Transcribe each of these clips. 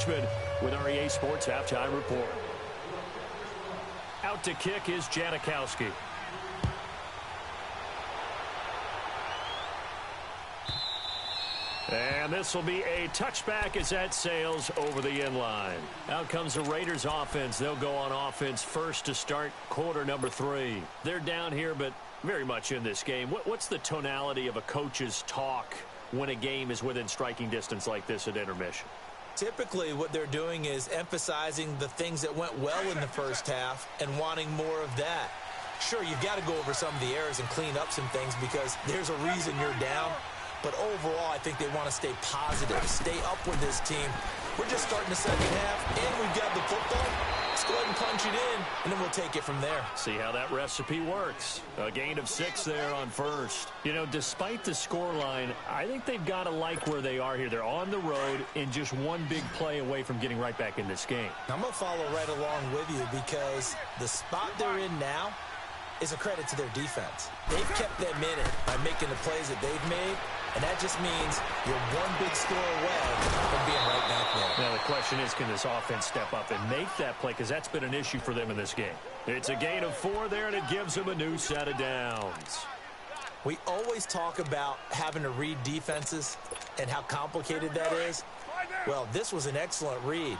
Richmond with our EA Sports Halftime Report. Out to kick is Janikowski. And this will be a touchback as that sails over the end line. Out comes the Raiders offense. They'll go on offense first to start quarter number 3. They're down here, but very much in this game. What's the tonality of a coach's talk when a game is within striking distance like this at intermission? Typically, what they're doing is emphasizing the things that went well in the first half and wanting more of that. Sure, you've got to go over some of the errors and clean up some things because there's a reason you're down. But overall, I think they want to stay positive, stay up with this team. We're just starting the second half, and we've got the football. Let's go ahead and punch it in, and then we'll take it from there. See how that recipe works. A gain of 6 there on first. You know, despite the scoreline, I think they've got to like where they are here. They're on the road and just one big play away from getting right back in this game. I'm going to follow right along with you because the spot they're in now is a credit to their defense. They've kept them in it by making the plays that they've made. And that just means you're one big score away from being right back there. Now, the question is, can this offense step up and make that play? Because that's been an issue for them in this game. It's a gain of 4 there, and it gives them a new set of downs. We always talk about having to read defenses and how complicated that is. Well, this was an excellent read.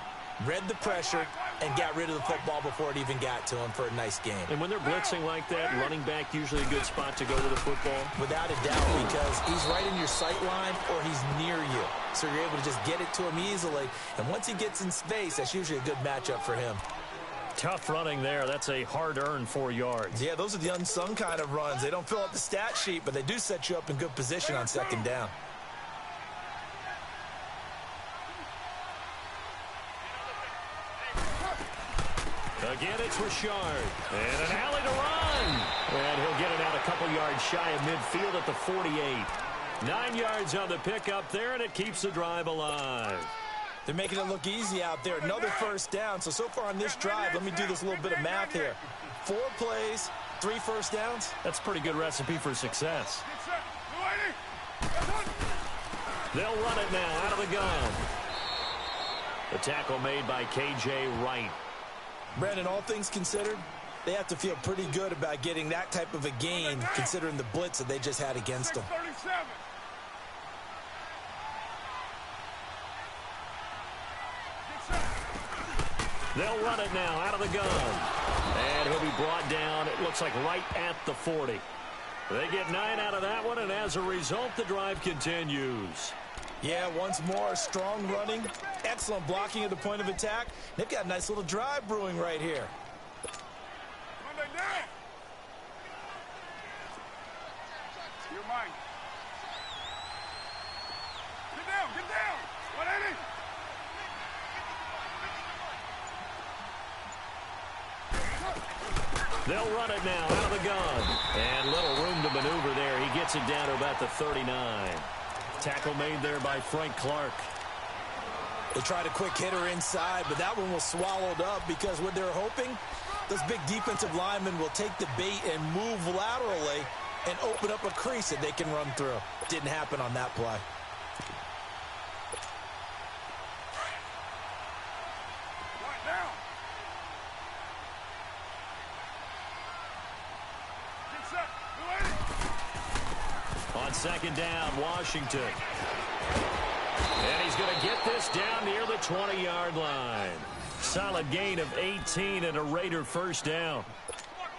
Read the pressure and got rid of the football before it even got to him for a nice game. And when they're blitzing like that, running back usually a good spot to go with the football? Without a doubt, because he's right in your sight line or he's near you. So you're able to just get it to him easily. And once he gets in space, that's usually a good matchup for him. Tough running there. That's a hard-earned 4 yards. Yeah, those are the unsung kind of runs. They don't fill up the stat sheet, but they do set you up in good position on second down. Again, it's Richard. And an alley to run. And he'll get it out a couple yards shy of midfield at the 48. 9 yards on the pickup there, and it keeps the drive alive. They're making it look easy out there. Another first down. So far on this drive, let me do this little bit of math here. 4 plays, 3 first downs. That's a pretty good recipe for success. They'll run it now out of the gun. The tackle made by K.J. Wright. Brandon, all things considered, they have to feel pretty good about getting that type of a gain considering the blitz that they just had against them. They'll run it now out of the gun. And he'll be brought down, it looks like right at the 40. They get 9 out of that one, and as a result, the drive continues. Yeah, once more, strong running, excellent blocking at the point of attack. They've got a nice little drive brewing right here. You're mine. Get down, get down. 180. They'll run it now out of the gun. And little room to maneuver there. He gets it down to about the 39. Tackle made there by Frank Clark. They tried a quick hitter inside, but that one was swallowed up because what they're hoping, those big defensive linemen will take the bait and move laterally and open up a crease that they can run through. Didn't happen on that play. On second down, Washington. And he's going to get this down near the 20-yard line. Solid gain of 18 and a Raider first down.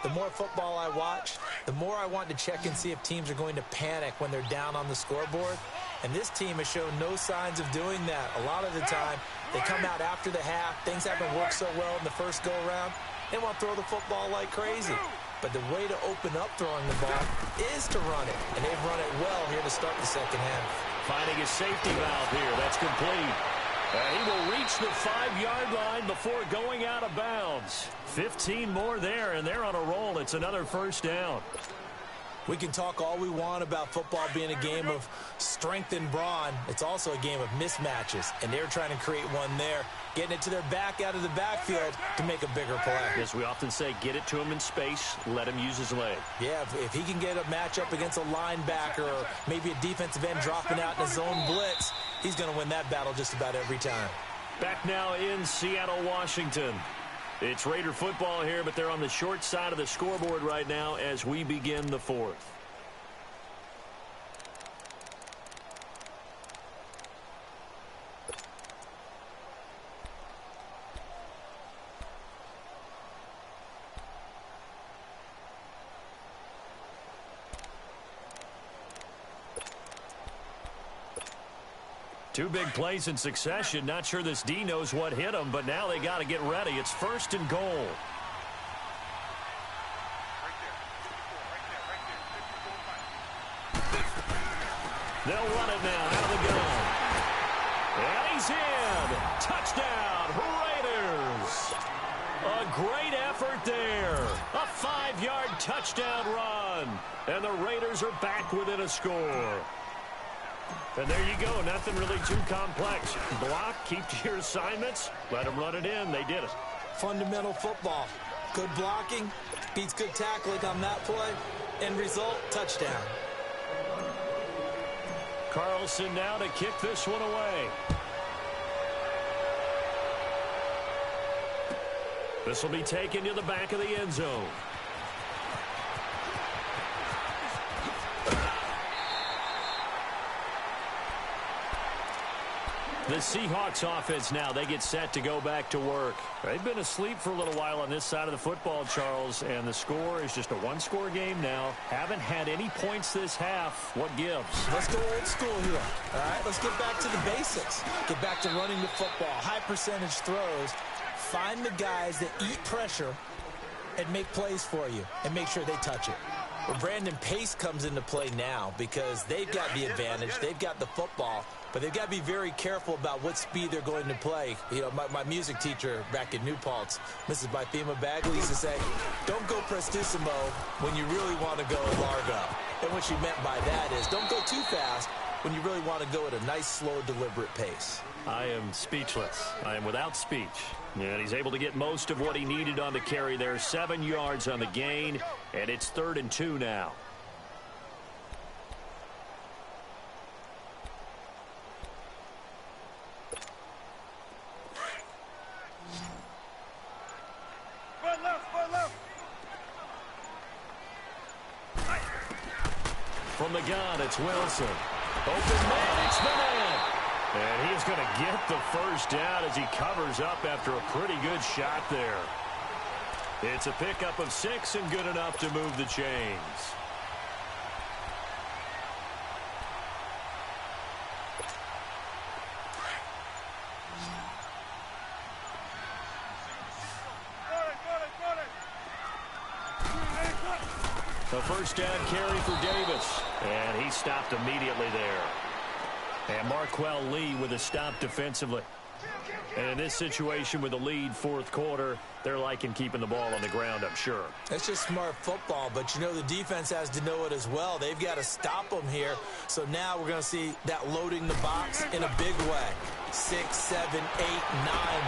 The more football I watch, the more I want to check and see if teams are going to panic when they're down on the scoreboard. And this team has shown no signs of doing that. A lot of the time, they come out after the half. Things haven't worked so well in the first go-around. They want to throw the football like crazy. But the way to open up throwing the ball is to run it. And they've run it well here to start the second half. Finding a safety valve here. That's complete. He will reach the 5-yard line before going out of bounds. 15 more there, and they're on a roll. It's another first down. We can talk all we want about football being a game of strength and brawn. It's also a game of mismatches, and they're trying to create one there, getting it to their back out of the backfield to make a bigger play. Yes, we often say get it to him in space, let him use his leg. Yeah, if he can get a matchup against a linebacker or maybe a defensive end dropping out in a zone blitz, he's going to win that battle just about every time. Back now in Seattle, Washington. It's Raider football here, but they're on the short side of the scoreboard right now as we begin the fourth. Two big plays in succession. Not sure this D knows what hit him, but now they got to get ready. It's 1st and goal. They'll run it now out of the gun. And he's in. Touchdown, Raiders. A great effort there. A 5-yard touchdown run. And the Raiders are back within a score. And there you go. Nothing really too complex. Block, keep to your assignments, let them run it in. They did it. Fundamental football. Good blocking, beats good tackling on that play. End result, touchdown. Carlson now to kick this one away. This will be taken to the back of the end zone. The Seahawks offense now, they get set to go back to work. They've been asleep for a little while on this side of the football, Charles, and the score is just a one-score game now. Haven't had any points this half. What gives? Let's go old school here. All right, let's get back to the basics. Get back to running the football, high percentage throws. Find the guys that eat pressure and make plays for you and make sure they touch it. Well, Brandon, pace comes into play now because they've got the advantage. They've got the football, but they've got to be very careful about what speed they're going to play. You know, my music teacher back in New Paltz, Mrs. Bythema Bagley, used to say, don't go prestissimo when you really want to go largo. And what she meant by that is don't go too fast when you really want to go at a nice, slow, deliberate pace. I am speechless. I am without speech. And he's able to get most of what he needed on the carry there. 7 yards on the gain, and it's 3rd and 2 now. From the gun, it's Wilson. Open man, it's the man. And he's going to get the first down as he covers up after a pretty good shot there. It's a pickup of 6 and good enough to move the chains. The first down carry for Davis. And he stopped immediately there. And Marquell Lee with a stop defensively. And in this situation with the lead 4th quarter, they're liking keeping the ball on the ground, I'm sure. That's just smart football, but you know the defense has to know it as well. They've got to stop them here. So now we're going to see that loading the box in a big way. 6, 7, 8, 9,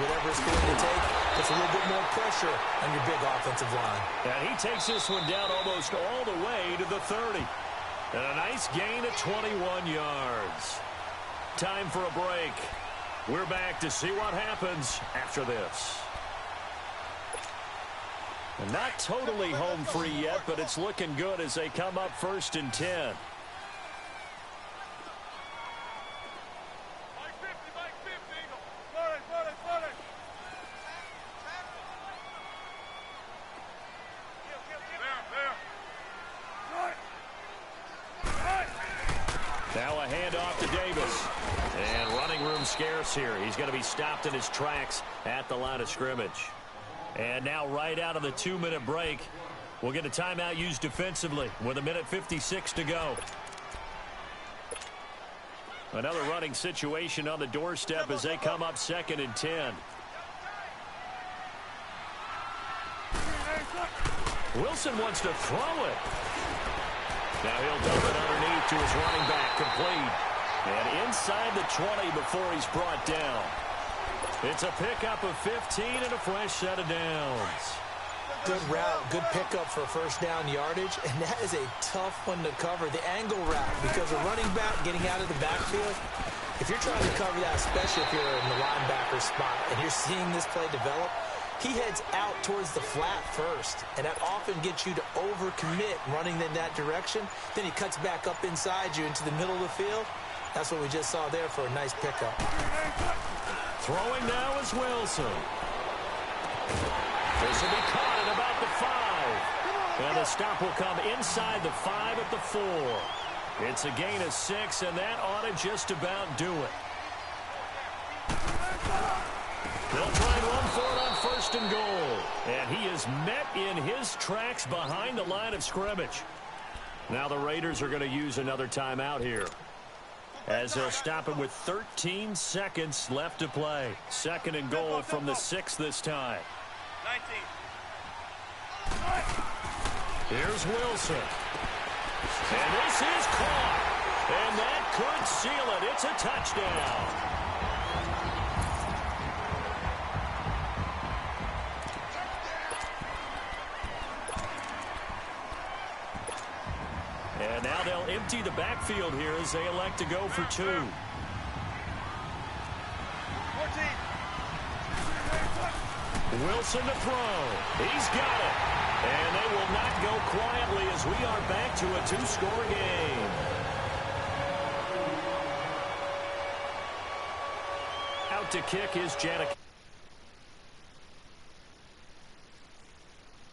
whatever it's going to take. Puts a little bit more pressure on your big offensive line. And he takes this one down almost all the way to the 30. And a nice gain of 21 yards. Time for a break. We're back to see what happens after this. And not totally home free yet, but it's looking good as they come up 1st and 10. Now a handoff to Davis. And running room scarce here. He's going to be stopped in his tracks at the line of scrimmage. And now right out of the 2-minute break, we'll get a timeout used defensively with 1:56 to go. Another running situation on the doorstep as they come up 2nd and 10. Wilson wants to throw it. Now he'll dump it underneath to his running back, complete. And inside the 20 before he's brought down. It's a pickup of 15 and a fresh set of downs. Good route, good pickup for first down yardage, and that is a tough one to cover, the angle route, because a running back getting out of the backfield, if If you're trying to cover that, especially if you're in the linebacker spot and you're seeing this play develop, he heads out towards the flat first, and that often gets you to overcommit running in that direction. Then he cuts back up inside you into the middle of the field. That's what we just saw there for a nice pickup. Throwing now is Wilson. This will be caught at about the 5. And the stop will come inside the 5 at the 4. It's a gain of 6, and that ought to just about do it. They'll try and run for it on 1st and goal. And he is met in his tracks behind the line of scrimmage. Now the Raiders are going to use another timeout here, as they'll stop him with 13 seconds left to play. 2nd and goal from the 6 this time. 19. Here's Wilson. And this is caught. And that could seal it. It's a touchdown. And now they'll empty the backfield here as they elect to go for 2. 14. Wilson to throw. He's got it. And they will not go quietly as we are back to a 2-score game. Out to kick is Janik.